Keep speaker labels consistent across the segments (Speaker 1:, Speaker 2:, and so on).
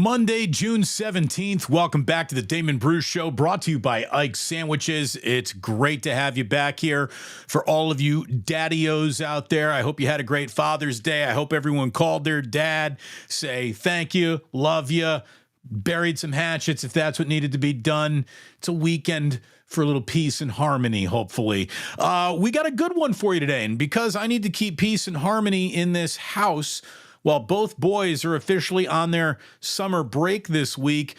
Speaker 1: Monday, June 17th. Welcome back to the Damon Bruce Show, brought to you by Ike's Sandwiches. It's great to have you back here. For all of you daddy-os out there, I hope you had a great Father's Day. I hope everyone called their dad, say thank you, love you, buried some hatchets if that's what needed to be done. It's a weekend for a little peace and harmony, hopefully. We got a good one for you today, and because I need to keep peace and harmony in this house while both boys are officially on their summer break this week,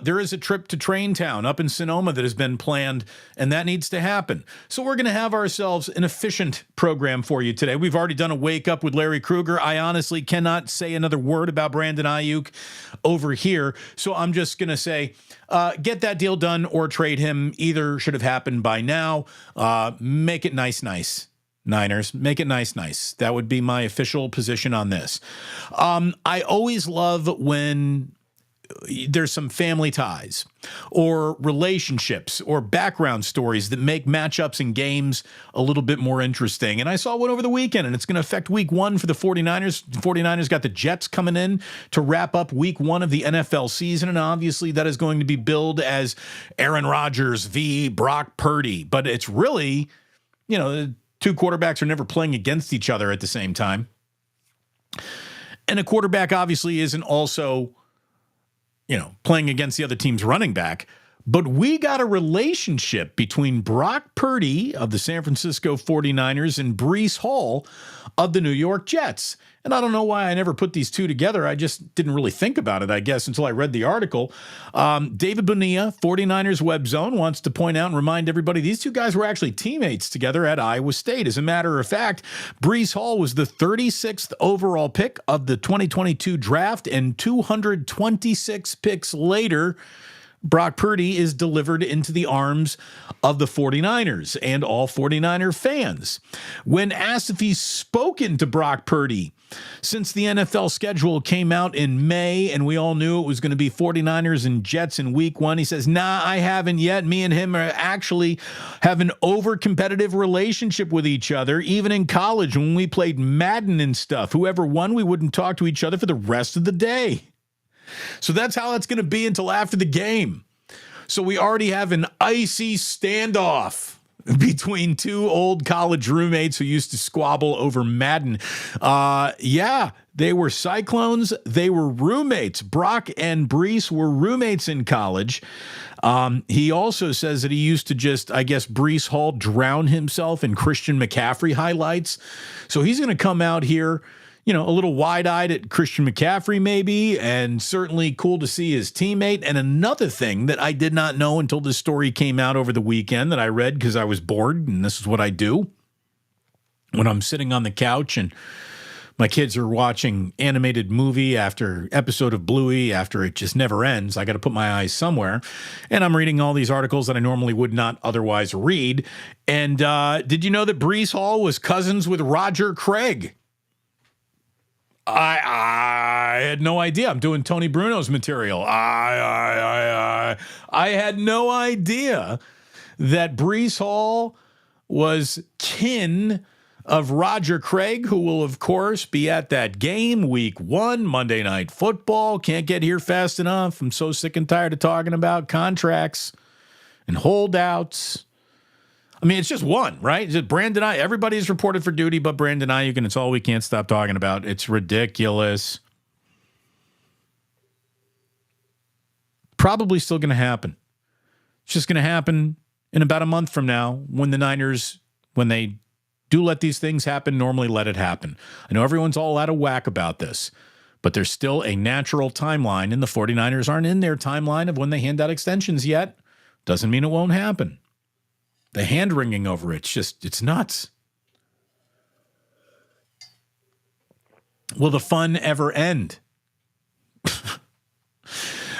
Speaker 1: there is a trip to Train Town up in Sonoma that has been planned, and that needs to happen. So we're going to have ourselves an efficient program for you today. We've already done a wake up with Larry Krueger. I honestly cannot say another word about Brandon Aiyuk over here, so I'm just going to say, get that deal done or trade him. Either should have happened by now. Make it nice. Niners, make it nice. That would be my official position on this. I always love when there's some family ties or relationships or background stories that make matchups and games a little bit more interesting. And I saw one over the weekend, and it's going to affect week one for the 49ers. The 49ers got the Jets coming in to wrap up week one of the NFL season. And obviously that is going to be billed as Aaron Rodgers v. Brock Purdy. But it's really, two quarterbacks are never playing against each other at the same time. And a quarterback obviously isn't also, playing against the other team's running back. But we got a relationship between Brock Purdy of the San Francisco 49ers and Breece Hall of the New York Jets. And I don't know why I never put these two together. I just didn't really think about it, I guess, until I read the article. David Bonilla, 49ers Web Zone, wants to point out and remind everybody these two guys were actually teammates together at Iowa State. As a matter of fact, Breece Hall was the 36th overall pick of the 2022 draft, and 226 picks later, Brock Purdy is delivered into the arms of the 49ers and all 49er fans. When asked if he's spoken to Brock Purdy since the NFL schedule came out in May and we all knew it was going to be 49ers and Jets in week one, he says, nah, I haven't yet. Me and him are actually have an over-competitive relationship with each other. Even in college when we played Madden and stuff, whoever won, we wouldn't talk to each other for the rest of the day. So that's how it's going to be until after the game. So we already have an icy standoff between two old college roommates who used to squabble over Madden. They were Cyclones. They were roommates. Brock and Breece were roommates in college. He also says that he used to Breece Hall drown himself in Christian McCaffrey highlights. So he's going to come out here, a little wide-eyed at Christian McCaffrey maybe, and certainly cool to see his teammate. And another thing that I did not know until this story came out over the weekend that I read because I was bored, and this is what I do when I'm sitting on the couch and my kids are watching animated movie after episode of Bluey after it just never ends. I got to put my eyes somewhere. And I'm reading all these articles that I normally would not otherwise read. And did you know that Breece Hall was cousins with Roger Craig? I had no idea. I'm doing Tony Bruno's material. I had no idea that Breece Hall was kin of Roger Craig, who will, of course, be at that game week one, Monday Night Football. Can't get here fast enough. I'm so sick and tired of talking about contracts and holdouts. I mean, it's just one, right? It's just Brandon Aiyuk. Everybody's reported for duty but Brandon Aiyuk, and it's all we can't stop talking about. It's ridiculous. Probably still going to happen. It's just going to happen in about a month from now when the Niners, when they do let these things happen, normally let it happen. I know everyone's all out of whack about this, but there's still a natural timeline, and the 49ers aren't in their timeline of when they hand out extensions yet. Doesn't mean it won't happen. The hand-wringing over it's nuts. Will the fun ever end?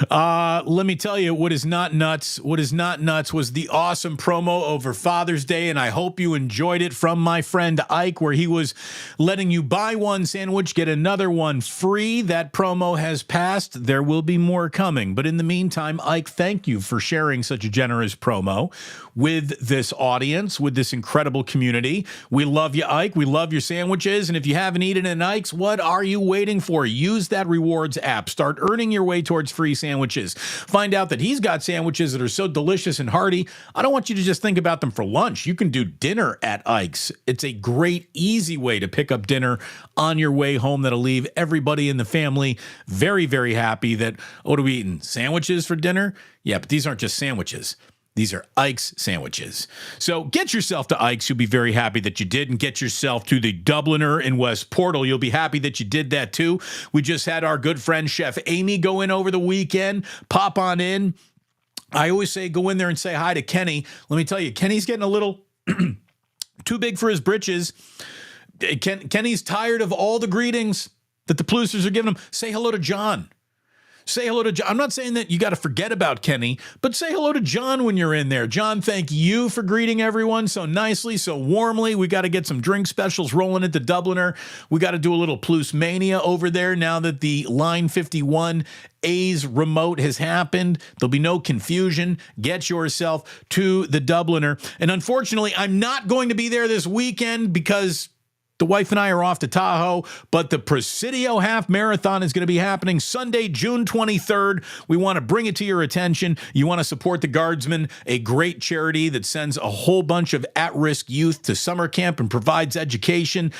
Speaker 1: Let me tell you, what is not nuts was the awesome promo over Father's Day, and I hope you enjoyed it from my friend Ike, where he was letting you buy one sandwich, get another one free. That promo has passed. There will be more coming. But in the meantime, Ike, thank you for sharing such a generous promo with this audience, with this incredible community. We love you, Ike. We love your sandwiches. And if you haven't eaten at Ike's, what are you waiting for? Use that rewards app. Start earning your way towards free sandwiches. Find out that he's got sandwiches that are so delicious and hearty. I don't want you to just think about them for lunch. You can do dinner at Ike's. It's a great, easy way to pick up dinner on your way home that'll leave everybody in the family very, very happy that, what are we eating? Sandwiches for dinner? Yeah, but these aren't just sandwiches. These are Ike's sandwiches. So get yourself to Ike's. You'll be very happy that you did. And get yourself to the Dubliner in West Portal. You'll be happy that you did that too. We just had our good friend Chef Amy go in over the weekend. Pop on in. I always say go in there and say hi to Kenny. Let me tell you, Kenny's getting a little too big for his britches. Kenny's tired of all the greetings that the Plousters are giving him. Say hello to John. Say hello to John. I'm not saying that you got to forget about Kenny, but say hello to John when you're in there. John, thank you for greeting everyone so nicely, so warmly. We got to get some drink specials rolling at the Dubliner. We got to do a little Plus Mania over there now that the Line 51 A's remote has happened. There'll be no confusion. Get yourself to the Dubliner. And unfortunately, I'm not going to be there this weekend because the wife and I are off to Tahoe, but the Presidio Half Marathon is going to be happening Sunday, June 23rd. We want to bring it to your attention. You want to support the Guardsmen, a great charity that sends a whole bunch of at-risk youth to summer camp and provides education.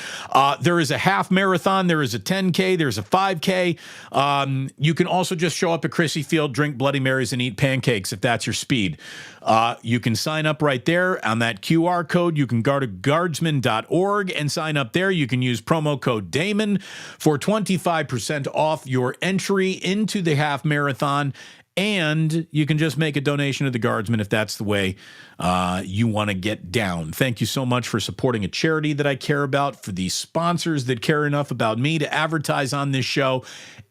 Speaker 1: There is a half marathon. There is a 10K. There's a 5K. You can also just show up at Chrissy Field, drink Bloody Marys, and eat pancakes if that's your speed. You can sign up right there on that QR code. You can go to guardsmen.org and sign up there. You can use promo code Damon for 25% off your entry into the half marathon. And you can just make a donation to the Guardsmen if that's the way you want to get down. Thank you so much for supporting a charity that I care about, for the sponsors that care enough about me to advertise on this show.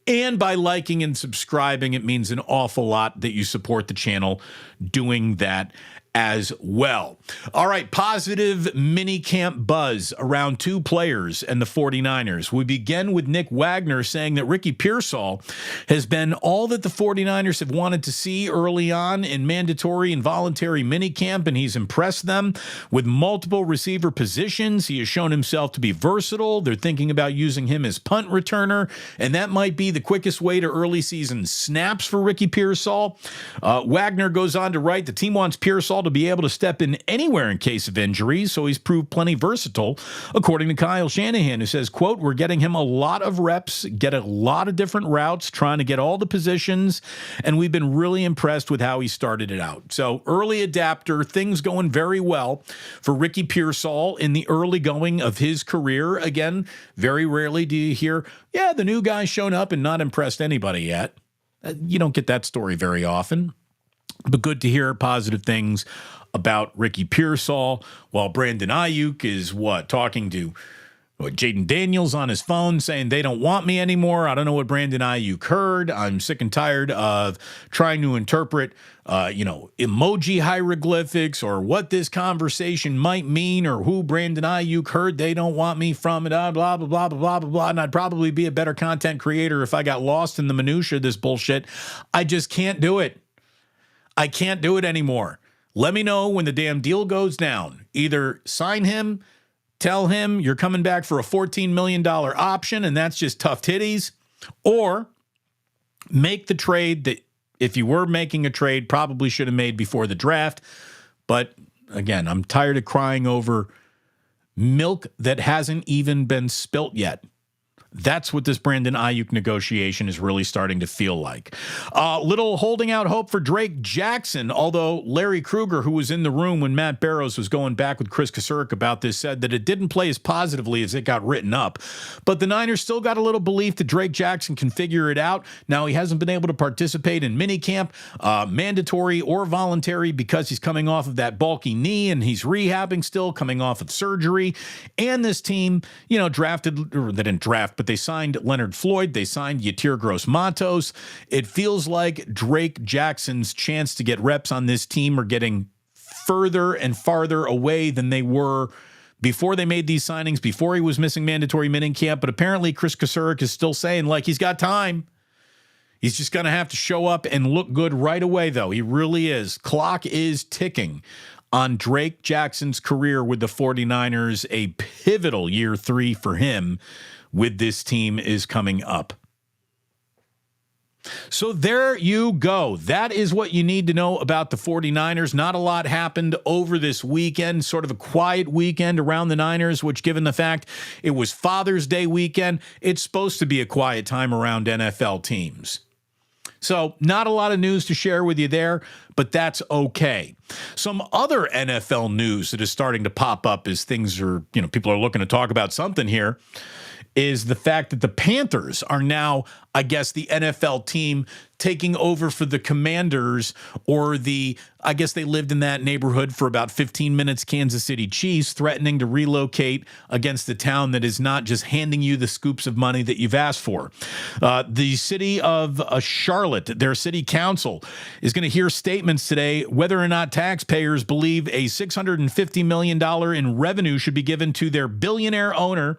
Speaker 1: And by liking and subscribing, it means an awful lot that you support the channel doing that as well. All right, positive minicamp buzz around two players and the 49ers. We begin with Nick Wagner saying that Ricky Pearsall has been all that the 49ers have wanted to see early on in mandatory and voluntary minicamp, and he's impressed them with multiple receiver positions. He has shown himself to be versatile. They're thinking about using him as punt returner, and that might be the quickest way to early season snaps for Ricky Pearsall. Wagner goes on to write, the team wants Pearsall to be able to step in anywhere in case of injuries, so he's proved plenty versatile, according to Kyle Shanahan, who says, quote, we're getting him a lot of reps, get a lot of different routes, trying to get all the positions, and we've been really impressed with how he started it out. So early adapter, things going very well for Ricky Pearsall in the early going of his career. Again, very rarely do you hear, yeah, the new guy's shown up and not impressed anybody yet. You don't get that story very often. But good to hear positive things about Ricky Pearsall, while Brandon Aiyuk is talking to Jaden Daniels on his phone saying they don't want me anymore. I don't know what Brandon Aiyuk heard. I'm sick and tired of trying to interpret, emoji hieroglyphics or what this conversation might mean or who Brandon Aiyuk heard they don't want me from, blah, blah, blah, blah, blah, blah, blah. And I'd probably be a better content creator if I got lost in the minutia of this bullshit. I just can't do it. I can't do it anymore. Let me know when the damn deal goes down. Either sign him, tell him you're coming back for a $14 million option, and that's just tough titties, or make the trade that, if you were making a trade, probably should have made before the draft. But again, I'm tired of crying over milk that hasn't even been spilt yet. That's what this Brandon Aiyuk negotiation is really starting to feel like. Little holding out hope for Drake Jackson, although Larry Krueger, who was in the room when Matt Barrows was going back with Chris Kasurek about this, said that it didn't play as positively as it got written up. But the Niners still got a little belief that Drake Jackson can figure it out. Now, he hasn't been able to participate in minicamp, mandatory or voluntary, because he's coming off of that bulky knee and he's rehabbing still, coming off of surgery. And this team, drafted, or they didn't draft, but but they signed Leonard Floyd. They signed Yatir Gross-Matos. It feels like Drake Jackson's chance to get reps on this team are getting further and farther away than they were before they made these signings, before he was missing mandatory minicamp. But apparently Chris Kasurek is still saying, like, he's got time. He's just going to have to show up and look good right away, though. He really is. Clock is ticking on Drake Jackson's career with the 49ers. A pivotal year 3 for him with this team is coming up. So there you go. That is what you need to know about the 49ers. Not a lot happened over this weekend, sort of a quiet weekend around the Niners, which, given the fact it was Father's Day weekend, it's supposed to be a quiet time around NFL teams. So not a lot of news to share with you there, but that's okay. Some other NFL news that is starting to pop up as things are, people are looking to talk about something here, is the fact that the Panthers are now, I guess, the NFL team taking over for the Commanders, or I guess they lived in that neighborhood for about 15 minutes, Kansas City Chiefs, threatening to relocate against the town that is not just handing you the scoops of money that you've asked for. The city of Charlotte, their city council, is going to hear statements today whether or not taxpayers believe a $650 million in revenue should be given to their billionaire owner,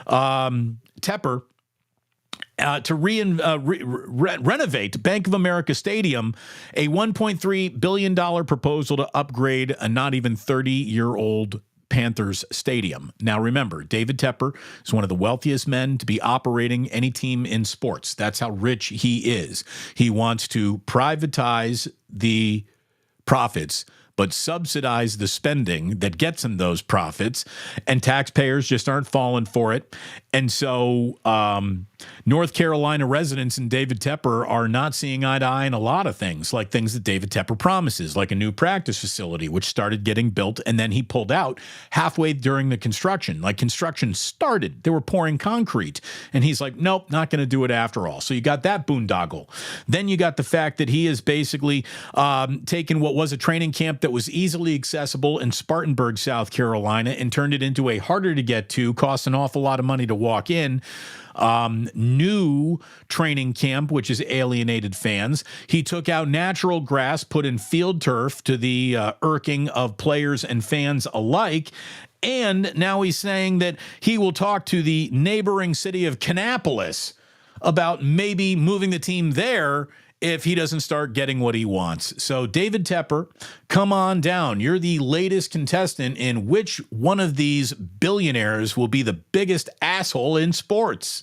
Speaker 1: Tepper, to renovate Bank of America Stadium, a $1.3 billion proposal to upgrade a not even 30-year-old Panthers stadium. Now, remember, David Tepper is one of the wealthiest men to be operating any team in sports. That's how rich he is. He wants to privatize the profits, but subsidize the spending that gets him those profits, and taxpayers just aren't falling for it. And so North Carolina residents and David Tepper are not seeing eye to eye in a lot of things, like things that David Tepper promises, like a new practice facility, which started getting built, and then he pulled out halfway during the construction. Like, construction started, they were pouring concrete, and he's like, nope, not going to do it after all. So you got that boondoggle. Then you got the fact that he is basically taken what was a training camp that was easily accessible in Spartanburg, South Carolina, and turned it into a harder to get to, cost an awful lot of money to walk in, new training camp, which has alienated fans. He took out natural grass, put in field turf, to the irking of players and fans alike. And now he's saying that he will talk to the neighboring city of Kannapolis about maybe moving the team there if he doesn't start getting what he wants. So, David Tepper, come on down. You're the latest contestant in which one of these billionaires will be the biggest asshole in sports.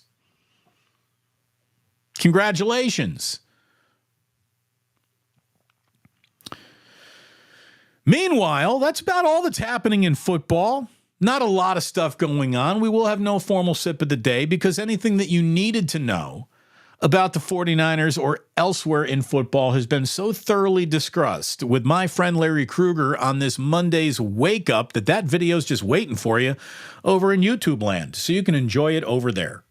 Speaker 1: Congratulations. Meanwhile, that's about all that's happening in football. Not a lot of stuff going on. We will have no formal sip of the day, because anything that you needed to know about the 49ers or elsewhere in football has been so thoroughly discussed with my friend Larry Krueger on this Monday's Wake Up that video's just waiting for you over in YouTube land, so you can enjoy it over there.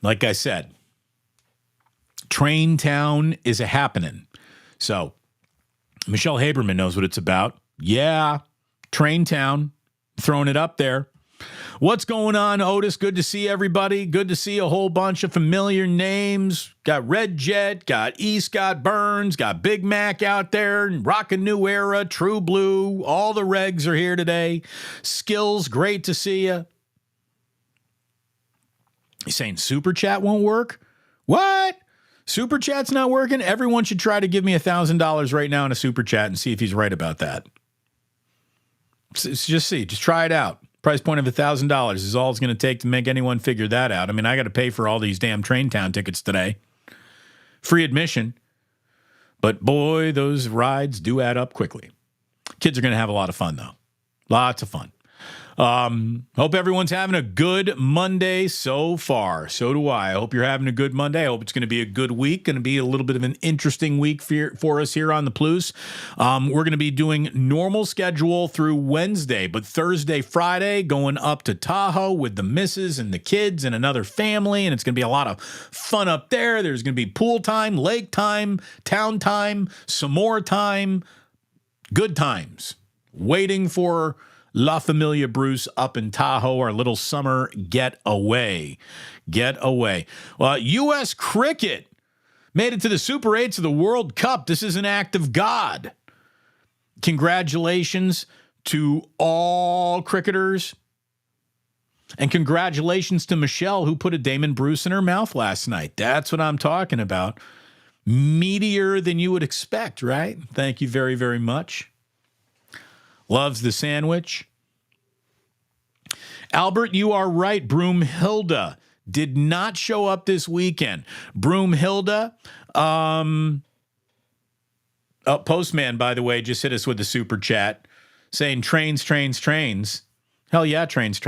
Speaker 1: Like I said, Train Town is a happening. So Michelle Haberman knows what it's about. Yeah, Train Town, throwing it up there. What's going on, Otis? Good to see everybody. Good to see a whole bunch of familiar names. Got Red Jet, got E. Scott Burns, got Big Mac out there, Rockin' New Era, True Blue. All the regs are here today. Skills, great to see you. He's saying Super Chat won't work? What? Super Chat's not working? Everyone should try to give me $1,000 right now in a Super Chat and see if he's right about that. Just try it out. Price point of $1,000 is all it's going to take to make anyone figure that out. I mean, I got to pay for all these damn Train Town tickets today. Free admission. But boy, those rides do add up quickly. Kids are going to have a lot of fun, though. Lots of fun. Hope everyone's having a good Monday so far. So do I. I hope you're having a good Monday. I hope it's going to be a good week. Going to be a little bit of an interesting week for us here on the Plus. We're going to be doing normal schedule through Wednesday, but Thursday, Friday, going up to Tahoe with the missus and the kids and another family, and it's going to be a lot of fun up there. There's going to be pool time, lake time, town time, some more time, good times. Waiting for La Familia Bruce up in Tahoe, our little summer getaway. U.S. cricket made it to the Super 8s of the World Cup. This is an act of God. Congratulations to all cricketers. And congratulations to Michelle, who put a Damon Bruce in her mouth last night. That's what I'm talking about. Meatier than you would expect, right? Thank you very, very much. Loves the sandwich. Albert, you are right. Broomhilda did not show up this weekend. Broomhilda, Postman, by the way, just hit us with the super chat saying trains. Hell yeah, trains.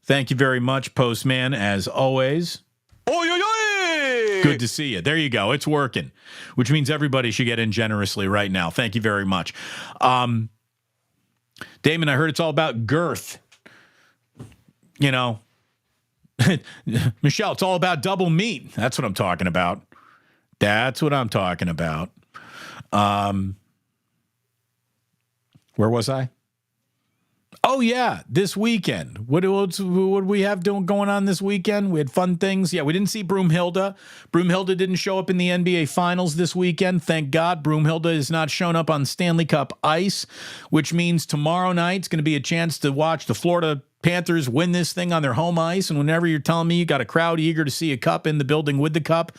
Speaker 1: Thank you very much, Postman, as always. Good to see you. There you go. It's working, which means everybody should get in generously right now. Thank you very much. Damon, I heard it's all about girth. You know, Michelle, it's all about double meat. That's what I'm talking about. Where was I? Oh, yeah, this weekend. What we have going on this weekend? We had fun things. Yeah, we didn't see Broomhilda. Broomhilda didn't show up in the NBA Finals this weekend. Thank God. Broomhilda has not shown up on Stanley Cup ice, which means tomorrow night's going to be a chance to watch the Florida Panthers win this thing on their home ice. And whenever you're telling me you got a crowd eager to see a cup in the building with the cup,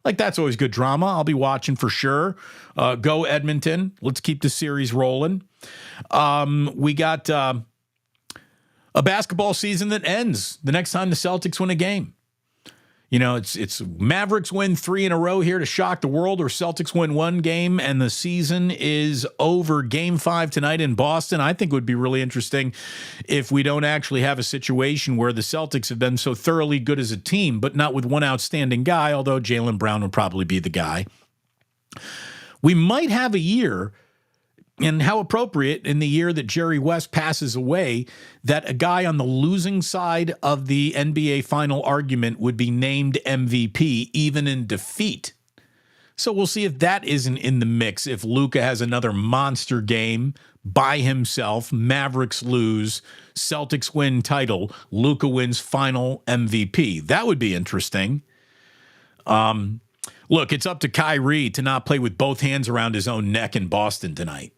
Speaker 1: like, that's always good drama. I'll be watching for sure. Go Edmonton. Let's keep the series rolling. We got a basketball season that ends the next time the Celtics win a game. You know, it's Mavericks win 3 in a row here to shock the world, or Celtics win 1 game and the season is over. Game 5 tonight in Boston. I think it would be really interesting if we don't actually have a situation where the Celtics have been so thoroughly good as a team, but not with one outstanding guy, although Jaylen Brown would probably be the guy. We might have a year, and how appropriate in the year that Jerry West passes away, that a guy on the losing side of the NBA final argument would be named MVP even in defeat. So we'll see if that isn't in the mix. If Luka has another monster game by himself, Mavericks lose, Celtics win title, Luka wins final MVP. That would be interesting. Look, it's up to Kyrie to not play with both hands around his own neck in Boston tonight.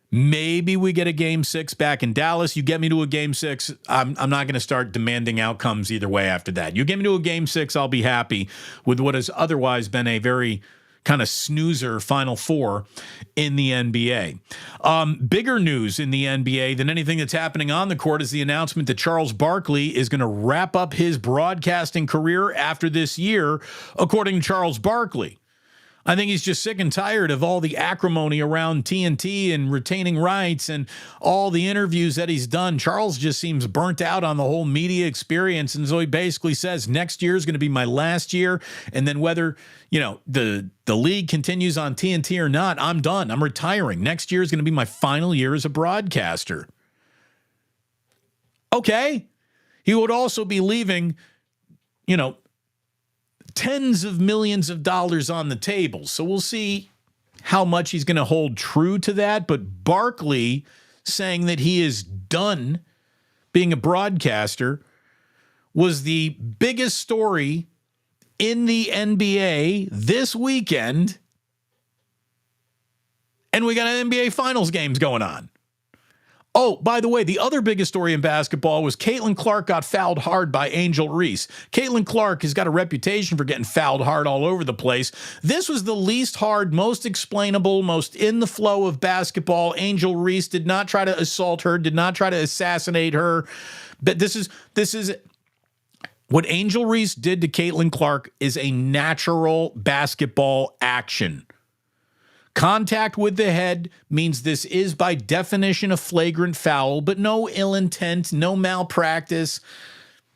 Speaker 1: Maybe we get a game 6 back in Dallas. You get me to a game 6, I'm not going to start demanding outcomes either way after that. You get me to a game 6, I'll be happy with what has otherwise been a very kind of snoozer Final Four in the NBA. Bigger news in the NBA than anything that's happening on the court is the announcement that Charles Barkley is going to wrap up his broadcasting career after this year, according to Charles Barkley. I think he's just sick and tired of all the acrimony around TNT and retaining rights and all the interviews that he's done. Charles just seems burnt out on the whole media experience. And so he basically says next year is going to be my last year. And then whether, you know, the league continues on TNT or not, I'm done. I'm retiring. Next year is going to be my final year as a broadcaster. Okay. He would also be leaving, you know, tens of millions of dollars on the table. So we'll see how much he's going to hold true to that. But Barkley saying that he is done being a broadcaster was the biggest story in the NBA this weekend. And we got an NBA Finals games going on. Oh, by the way, the other biggest story in basketball was Caitlin Clark got fouled hard by Angel Reese. Caitlin Clark has got a reputation for getting fouled hard all over the place. This was the least hard, most explainable, most in the flow of basketball. Angel Reese did not try to assault her, did not try to assassinate her. But this is what Angel Reese did to Caitlin Clark is a natural basketball action. Contact with the head means this is by definition a flagrant foul, but no ill intent, no malpractice.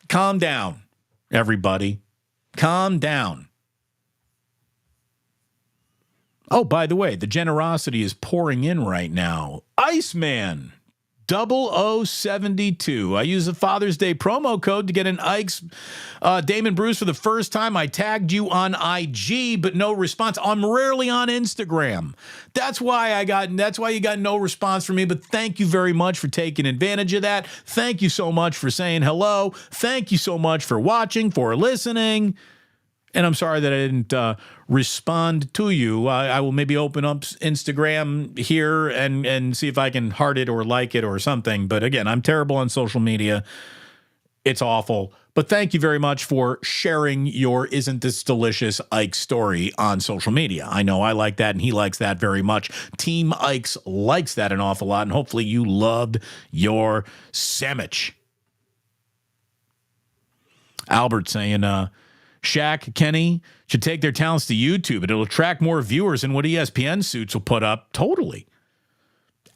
Speaker 1: Calm down, everybody. Calm down. Oh, by the way, the generosity is pouring in right now. Iceman 0072. I use the Father's Day promo code to get an Ike's Damon Bruce for the first time. I tagged you on IG, but no response. I'm rarely on Instagram. That's why you got no response from me. But thank you very much for taking advantage of that. Thank you so much for saying hello. Thank you so much for watching, for listening. And I'm sorry that I didn't respond to you. I will maybe open up Instagram here and see if I can heart it or like it or something. But again, I'm terrible on social media. It's awful. But thank you very much for sharing your Isn't This Delicious Ike story on social media. I know I like that, and he likes that very much. Team Ikes likes that an awful lot, and hopefully you loved your sandwich. Albert saying, Shaq, Kenny should take their talents to YouTube. It'll attract more viewers than what ESPN suits will put up. Totally.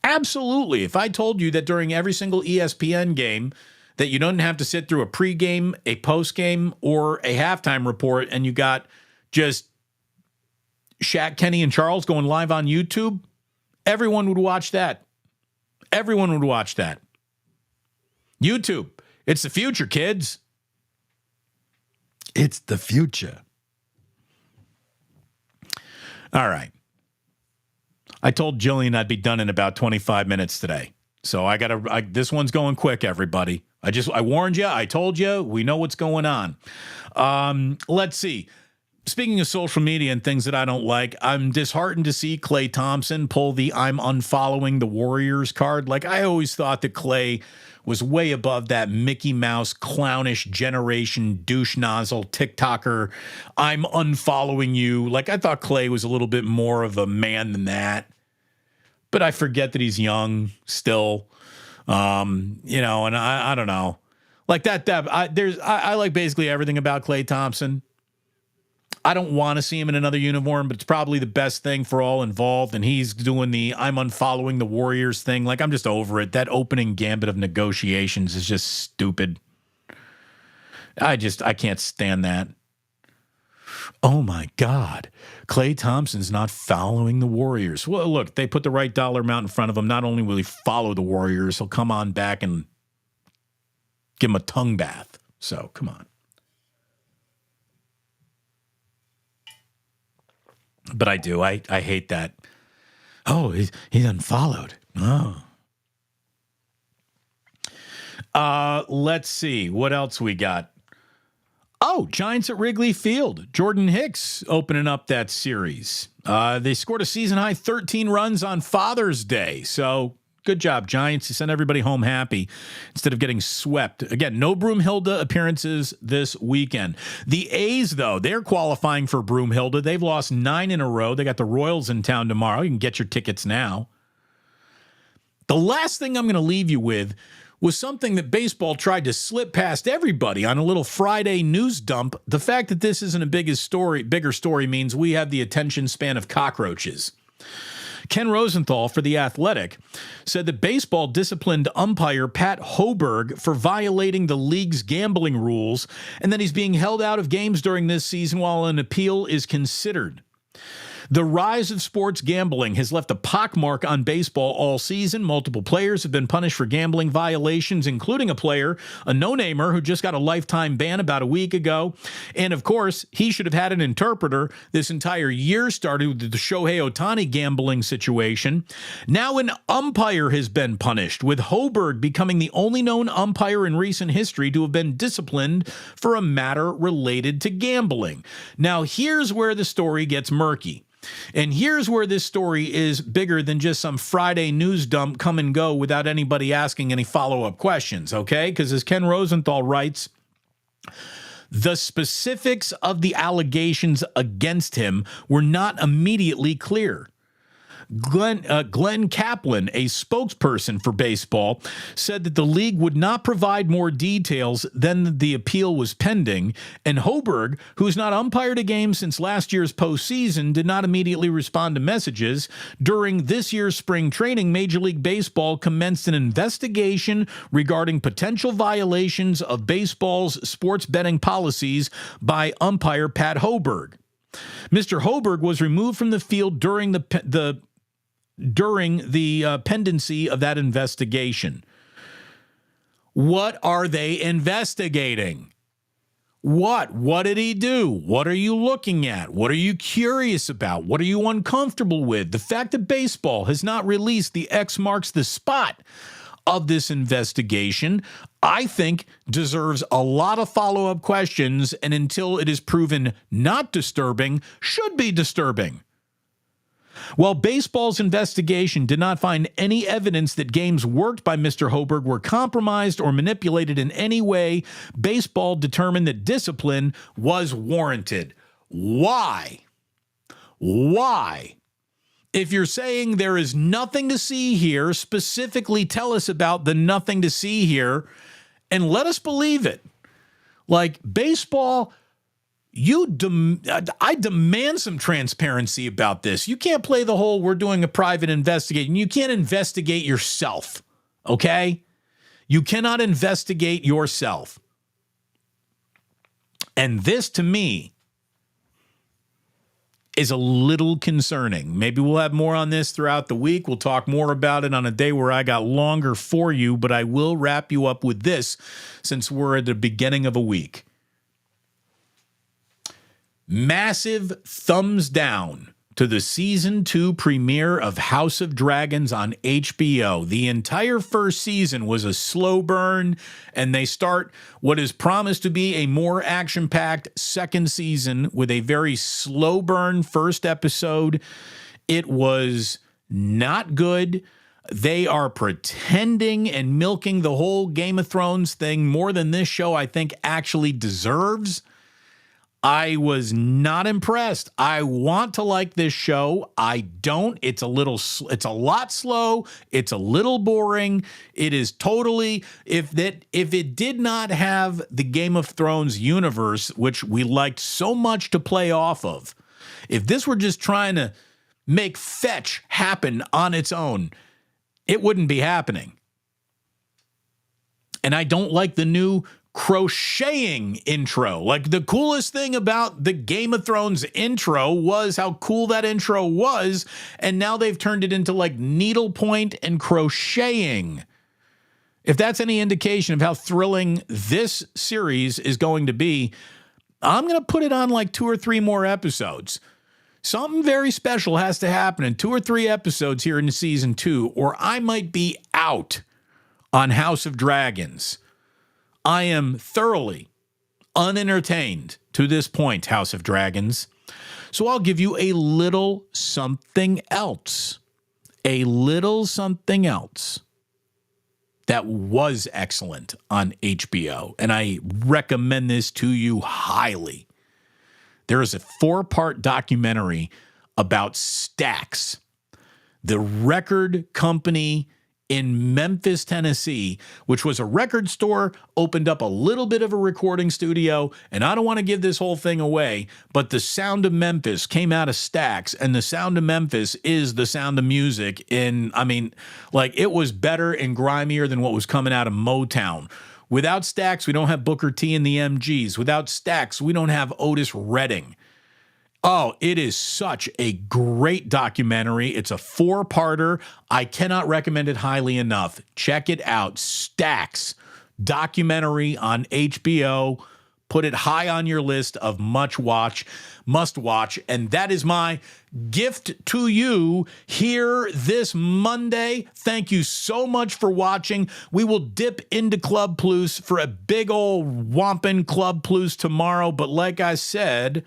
Speaker 1: Absolutely. If I told you that during every single ESPN game that you don't have to sit through a pregame, a postgame, or a halftime report, and you got just Shaq, Kenny, and Charles going live on YouTube, everyone would watch that. Everyone would watch that. YouTube. It's the future, kids. It's the future. All right. I told Jillian I'd be done in about 25 minutes today. So this one's going quick, everybody. I warned you. I told you. We know what's going on. Let's see. Speaking of social media and things that I don't like, I'm disheartened to see Klay Thompson pull the I'm unfollowing the Warriors card. Like, I always thought that Klay was way above that Mickey Mouse clownish generation douche nozzle TikToker. I'm unfollowing you. Like, I thought Klay was a little bit more of a man than that. But I forget that he's young still. And I don't know. Like that I like basically everything about Klay Thompson. I don't want to see him in another uniform, but it's probably the best thing for all involved. And he's doing the I'm unfollowing the Warriors thing. Like, I'm just over it. That opening gambit of negotiations is just stupid. I can't stand that. Oh my God. Klay Thompson's not following the Warriors. Well, look, they put the right dollar amount in front of him. Not only will he follow the Warriors, he'll come on back and give him a tongue bath. So, come on. But I do. I hate that. Oh, he's unfollowed. Oh. Let's see. What else we got? Oh, Giants at Wrigley Field. Jordan Hicks opening up that series. They scored a season-high 13 runs on Father's Day. So, good job, Giants. You sent everybody home happy instead of getting swept. Again, no Broomhilda appearances this weekend. The A's, though, they're qualifying for Broomhilda. They've lost 9 in a row. They got the Royals in town tomorrow. You can get your tickets now. The last thing I'm going to leave you with was something that baseball tried to slip past everybody on a little Friday news dump. The fact that this isn't a bigger story means we have the attention span of cockroaches. Ken Rosenthal for The Athletic said that baseball disciplined umpire Pat Hoberg for violating the league's gambling rules, and that he's being held out of games during this season while an appeal is considered. The rise of sports gambling has left a pockmark on baseball all season. Multiple players have been punished for gambling violations, including a player, a no-namer, who just got a lifetime ban about a week ago. And, of course, he should have had an interpreter. This entire year started with the Shohei Ohtani gambling situation. Now an umpire has been punished, with Hoberg becoming the only known umpire in recent history to have been disciplined for a matter related to gambling. Now, here's where the story gets murky. And here's where this story is bigger than just some Friday news dump come and go without anybody asking any follow-up questions, okay? Because as Ken Rosenthal writes, the specifics of the allegations against him were not immediately clear. Glenn Kaplan, a spokesperson for baseball, said that the league would not provide more details than the appeal was pending, and Hoberg, who's not umpired a game since last year's postseason, did not immediately respond to messages. During this year's spring training, Major League Baseball commenced an investigation regarding potential violations of baseball's sports betting policies by umpire Pat Hoberg. Mr. Hoberg was removed from the field during the during the pendency of that investigation. What are they investigating? What? What did he do? What are you looking at? What are you curious about? What are you uncomfortable with? The fact that baseball has not released the X marks the spot of this investigation, I think deserves a lot of follow-up questions, and until it is proven not disturbing, should be disturbing. While baseball's investigation did not find any evidence that games worked by Mr. Hoberg were compromised or manipulated in any way, baseball determined that discipline was warranted. Why? Why? If you're saying there is nothing to see here, specifically tell us about the nothing to see here and let us believe it. Like baseball, I demand some transparency about this. You can't play the whole we're doing a private investigation. You can't investigate yourself, okay? You cannot investigate yourself. And this, to me, is a little concerning. Maybe we'll have more on this throughout the week. We'll talk more about it on a day where I got longer for you, but I will wrap you up with this since we're at the beginning of a week. Massive thumbs down to the season 2 premiere of House of Dragons on HBO. The entire first season was a slow burn, and they start what is promised to be a more action-packed second season with a very slow burn first episode. It was not good. They are pretending and milking the whole Game of Thrones thing more than this show, I think, actually deserves. I was not impressed. I want to like this show. I don't. It's a lot slow. It's a little boring. It is totally, if it did not have the Game of Thrones universe, which we liked so much to play off of, if this were just trying to make fetch happen on its own, it wouldn't be happening. And I don't like the new crocheting intro. Like, the coolest thing about the Game of Thrones intro was how cool that intro was, and now they've turned it into like needlepoint and crocheting. If that's any indication of how thrilling this series is going to be, I'm going to put it on like 2 or 3 more episodes. Something very special has to happen in 2 or 3 episodes here in season 2, or I might be out on House of Dragons. I am thoroughly unentertained to this point, House of Dragons. So I'll give you a little something else. A little something else that was excellent on HBO. And I recommend this to you highly. There is a 4-part documentary about Stax, the record company in Memphis, Tennessee, which was a record store, opened up a little bit of a recording studio, and I don't want to give this whole thing away, but the sound of Memphis came out of Stax, and the sound of Memphis is the sound of music it was better and grimier than what was coming out of Motown. Without Stax, we don't have Booker T and the MGs. Without Stax, we don't have Otis Redding. Oh, it is such a great documentary. It's a 4-parter. I cannot recommend it highly enough. Check it out. Stax documentary on HBO. Put it high on your list of must watch. And that is my gift to you here this Monday. Thank you so much for watching. We will dip into Club Plus for a big old whomping Club Plus tomorrow. But like I said,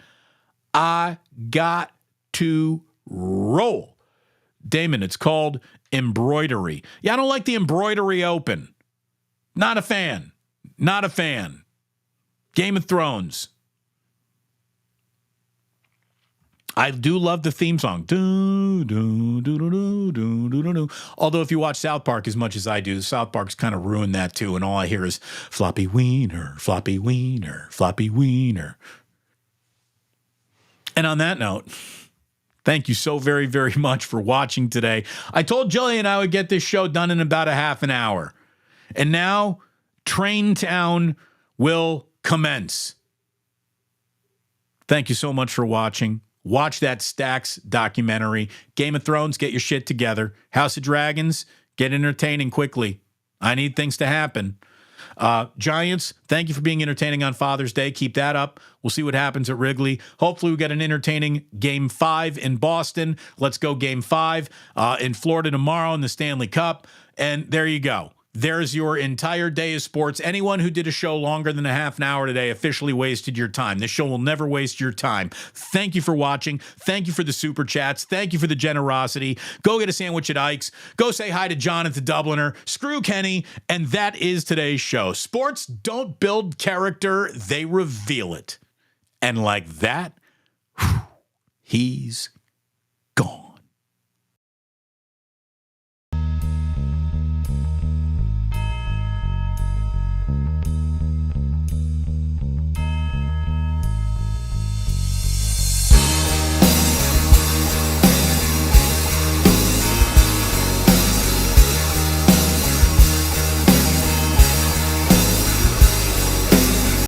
Speaker 1: I got to roll. Damon, it's called embroidery. Yeah, I don't like the embroidery open. Not a fan. Not a fan. Game of Thrones. I do love the theme song. Although if you watch South Park as much as I do, South Park's kind of ruined that too, and all I hear is floppy wiener, floppy wiener, floppy wiener. And on that note, thank you so very, very much for watching today. I told Jillian I would get this show done in about a half an hour. And now, Train Town will commence. Thank you so much for watching. Watch that Stacks documentary. Game of Thrones, get your shit together. House of Dragons, get entertaining quickly. I need things to happen. Giants, thank you for being entertaining on Father's Day. Keep that up. We'll see what happens at Wrigley. Hopefully we get an entertaining Game 5 in Boston. Let's go Game 5 in Florida tomorrow in the Stanley Cup. And there you go. There's your entire day of sports. Anyone who did a show longer than a half an hour today officially wasted your time. This show will never waste your time. Thank you for watching. Thank you for the super chats. Thank you for the generosity. Go get a sandwich at Ike's. Go say hi to John at the Dubliner. Screw Kenny. And that is today's show. Sports don't build character. They reveal it. And like that, he's